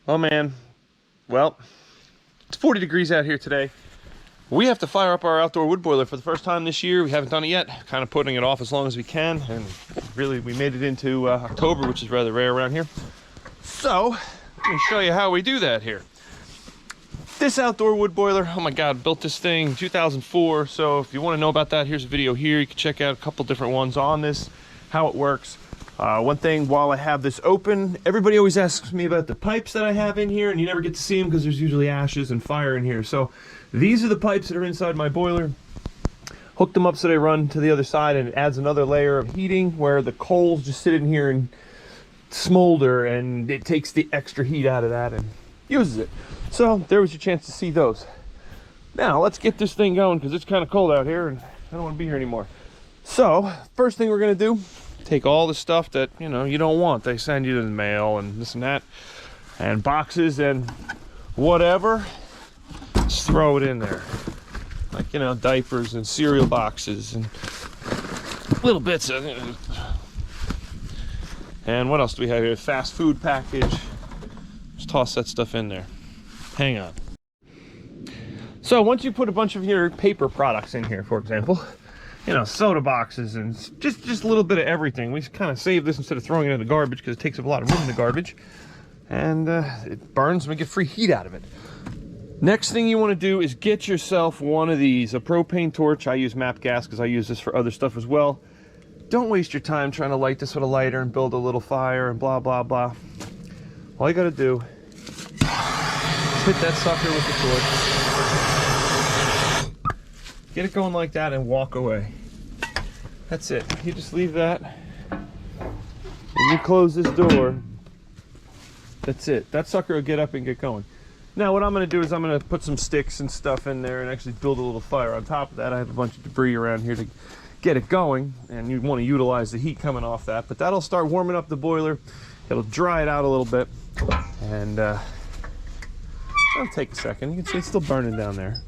Oh man, well, it's 40 degrees out here today. We have to fire up our outdoor wood boiler for the first time this year. We haven't done it yet, kind of putting it off as long as we can, and really we made it into October, which is rather rare around here. So, let me show you how we do that here. This outdoor wood boiler, oh my god, built this thing in 2004, so if you want to know about that, here's a video here. You can check out a couple different ones on this, how it works. One thing, while I have this open, everybody always asks me about the pipes that I have in here, and you never get to see them because there's usually ashes and fire in here. So these are the pipes that are inside my boiler. Hook them up so they run to the other side, and it adds another layer of heating where the coals just sit in here and smolder, and it takes the extra heat out of that and uses it. So there was your chance to see those. Now let's get this thing going because it's kind of cold out here and I don't want to be here anymore. So first thing we're going to do, take all the stuff that you don't want. They send you in the mail and this and that, and boxes and whatever. Just throw it in there, like diapers and cereal boxes and little bits of. And what else do we have here? Fast food package. Just toss that stuff in there. Hang on. So once you put a bunch of your paper products in here, for example, soda boxes and just a little bit of everything. We kind of save this instead of throwing it in the garbage because it takes up a lot of room in the garbage. And it burns and we get free heat out of it. Next thing you want to do is get yourself one of these, a propane torch. I use MAP gas because I use this for other stuff as well. Don't waste your time trying to light this with a lighter and build a little fire and blah, blah, blah. All you got to do is hit that sucker with the torch. Get it going like that and walk away. That's it. You just leave that and you close this door. That's it. That sucker will get up and get going. Now what I'm going to do is I'm going to put some sticks and stuff in there and actually build a little fire on top of that. I have a bunch of debris around here to get it going, and you want to utilize the heat coming off that. But that'll start warming up the boiler. It'll dry it out a little bit, and it'll take a second. You can see it's still burning down there.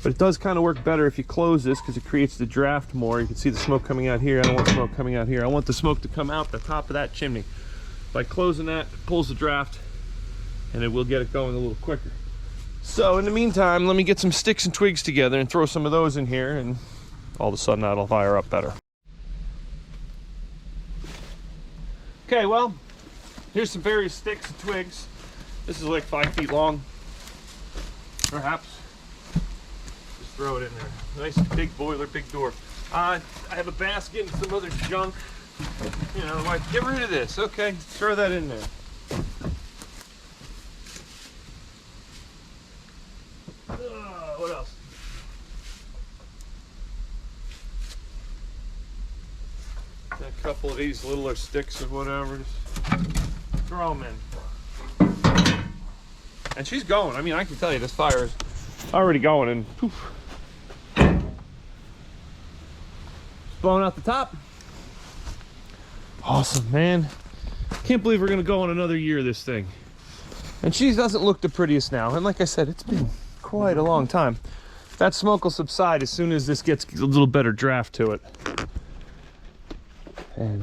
But it does kind of work better if you close this because it creates the draft more. You can see the smoke coming out here. I don't want smoke coming out here. I want the smoke to come out the top of that chimney. By closing that, it pulls the draft and it will get it going a little quicker. So in the meantime, let me get some sticks and twigs together and throw some of those in here, and all of a sudden that'll fire up better. Okay, well, here's some various sticks and twigs. This is like 5 feet long, perhaps. Throw it in there. Nice big boiler, big door. I have a basket and some other junk. Like, get rid of this. Okay, throw that in there. What else? A couple of these littler sticks or whatever. Just throw them in. And she's going. I mean, I can tell you this fire is already going, and poof. Blowing out the top. Awesome, man. Can't believe we're gonna go on another year of this thing. And she doesn't look the prettiest now. And like I said, it's been quite a long time. That smoke will subside as soon as this gets a little better draft to it. And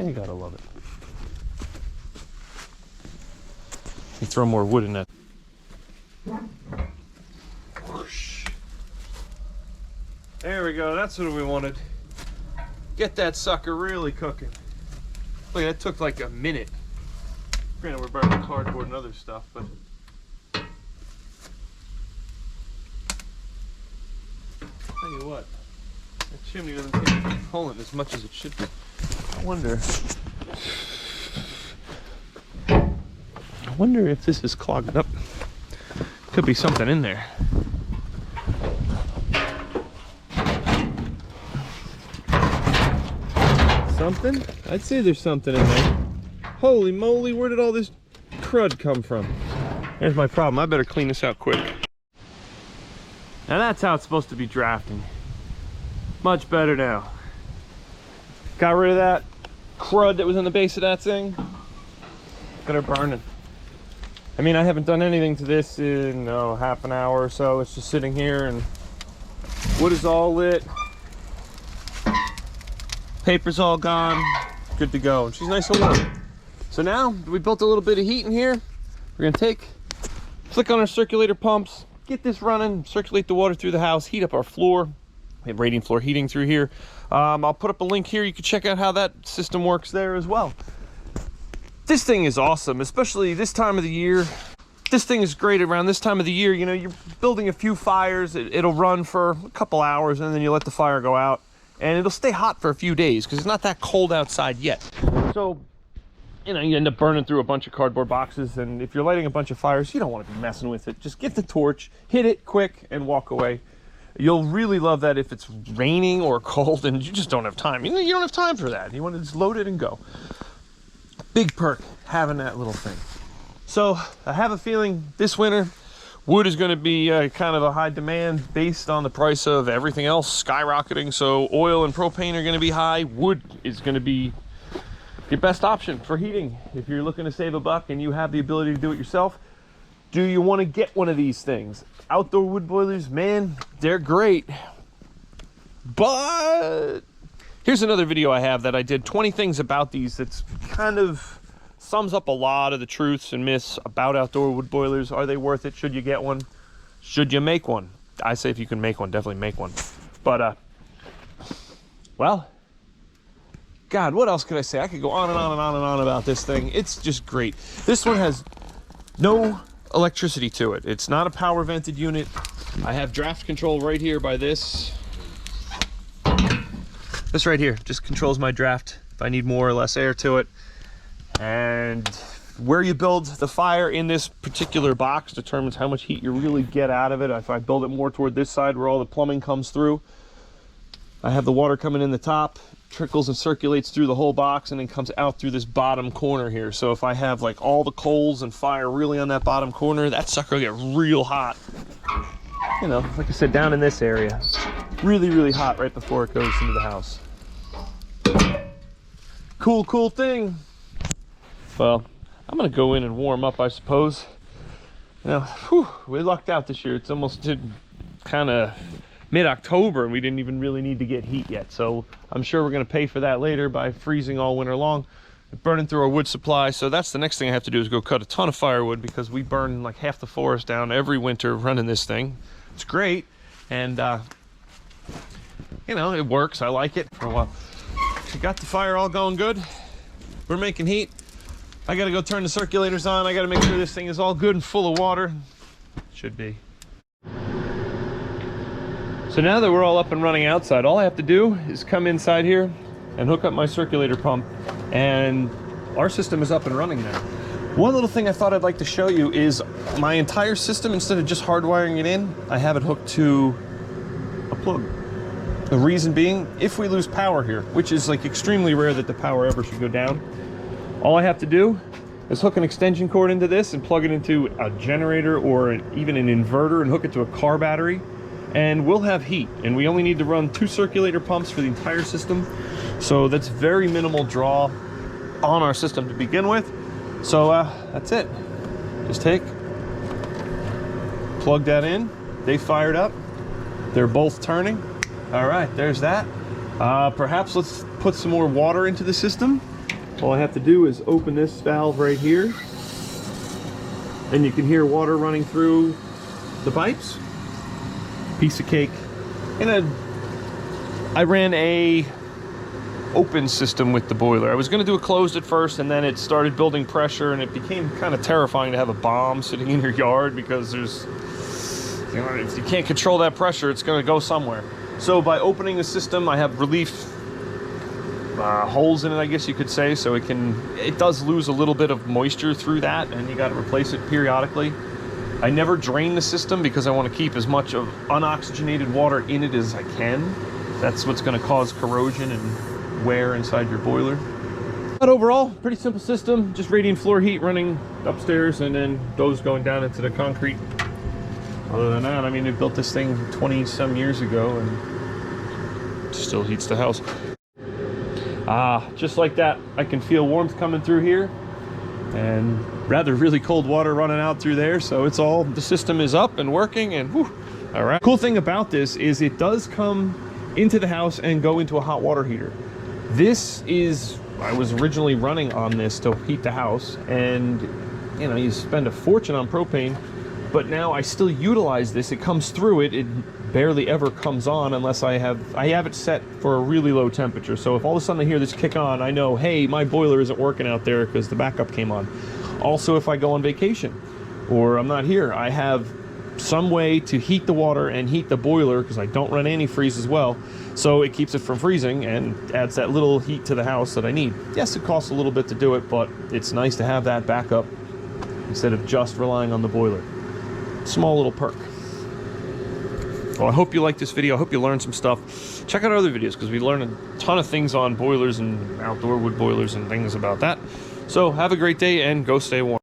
you gotta love it. You throw more wood in that. There we go, that's what we wanted. Get that sucker really cooking. Look, that took like a minute. Granted, we're burning cardboard and other stuff, but tell you what, that chimney doesn't seem to be pulling as much as it should be. I wonder if this is clogged up. Could be something in there. Something? I'd say there's something in there. Holy moly, where did all this crud come from? There's my problem. I better clean this out quick. Now that's how it's supposed to be drafting. Much better now. Got rid of that crud that was in the base of that thing. Got her burning. I mean, I haven't done anything to this in half an hour or so. It's just sitting here and wood is all lit. Paper's all gone. Good to go. And she's nice and warm. So now we built a little bit of heat in here. We're gonna flick on our circulator pumps, get this running, circulate the water through the house, heat up our floor. We have radiant floor heating through here. I'll put up a link here. You can check out how that system works there as well. This thing is awesome, especially this time of the year. This thing is great around this time of the year. You know, you're building a few fires. It'll run for a couple hours and then you let the fire go out. And it'll stay hot for a few days because it's not that cold outside yet. So, you know, you end up burning through a bunch of cardboard boxes. And if you're lighting a bunch of fires, you don't want to be messing with it. Just get the torch, hit it quick, and walk away. You'll really love that if it's raining or cold and you just don't have time. You know, you don't have time for that. You want to just load it and go. Big perk having that little thing. So I have a feeling this winter wood is going to be kind of a high demand based on the price of everything else skyrocketing. So oil and propane are going to be high. Wood is going to be your best option for heating if you're looking to save a buck and you have the ability to do it yourself. Do you want to get one of these things? Outdoor wood boilers, man, they're great. But here's another video I have that I did 20 things about these that's kind of sums up a lot of the truths and myths about outdoor wood boilers. Are they worth it? Should you get one? Should you make one? I say if you can make one, definitely make one. But well, God, what else could I say? I could go on and on and on and on about this thing. It's just great. This one has no electricity to it. It's not a power vented unit. I have draft control right here by this. This right here just controls my draft if I need more or less air to it. And where you build the fire in this particular box determines how much heat you really get out of it. If I build it more toward this side where all the plumbing comes through, I have the water coming in the top, trickles and circulates through the whole box and then comes out through this bottom corner here. So if I have like all the coals and fire really on that bottom corner, that sucker will get real hot. You know, like I said, down in this area. Really, really hot right before it goes into the house. Cool, cool thing. Well, I'm gonna go in and warm up, I suppose. Now, whew, we lucked out this year. It's almost kind of mid-October and we didn't even really need to get heat yet. So I'm sure we're gonna pay for that later by freezing all winter long, burning through our wood supply. So that's the next thing I have to do is go cut a ton of firewood because we burn like half the forest down every winter running this thing. It's great. And, you know, it works. I like it for a while. We got the fire all going good. We're making heat. I gotta go turn the circulators on. I gotta make sure this thing is all good and full of water. Should be. So now that we're all up and running outside, all I have to do is come inside here and hook up my circulator pump, and our system is up and running now. One little thing I thought I'd like to show you is my entire system, instead of just hardwiring it in, I have it hooked to a plug. The reason being, if we lose power here, which is like extremely rare that the power ever should go down, all I have to do is hook an extension cord into this and plug it into a generator or even an inverter and hook it to a car battery, and we'll have heat. And we only need to run 2 circulator pumps for the entire system. So that's very minimal draw on our system to begin with. So that's it. Just plug that in. They fired up. They're both turning. All right, there's that. Perhaps let's put some more water into the system. All I have to do is open this valve right here, and you can hear water running through the pipes. Piece of cake. And I ran a open system with the boiler. I was going to do it closed at first, and then it started building pressure, and it became kind of terrifying to have a bomb sitting in your yard because there's, you know, if you can't control that pressure, it's going to go somewhere. So by opening the system, I have relief holes in it, I guess you could say, so it does lose a little bit of moisture through that, and you got to replace it periodically. I never drain the system because I want to keep as much of unoxygenated water in it as I can. That's what's going to cause corrosion and wear inside your boiler. But overall, pretty simple system, just radiant floor heat running upstairs and then those going down into the concrete. Other than that, I mean, they built this thing 20 some years ago and it still heats the house. Just like that, I can feel warmth coming through here and rather really cold water running out through there. So it's all, the system is up and working and whew. All right. Cool thing about this is it does come into the house and go into a hot water heater. This is I was originally running on this to heat the house, and you know, you spend a fortune on propane, but now I still utilize this. It comes through it. It barely ever comes on unless I have it set for a really low temperature. So if all of a sudden I hear this kick on, I know, hey, my boiler isn't working out there because the backup came on. Also, if I go on vacation or I'm not here, I have some way to heat the water and heat the boiler because I don't run antifreeze as well. So it keeps it from freezing and adds that little heat to the house that I need. Yes, it costs a little bit to do it, but it's nice to have that backup instead of just relying on the boiler. Small little perk. Well, I hope you liked this video. I hope you learned some stuff. Check out our other videos because we learned a ton of things on boilers and outdoor wood boilers and things about that. So have a great day and go stay warm.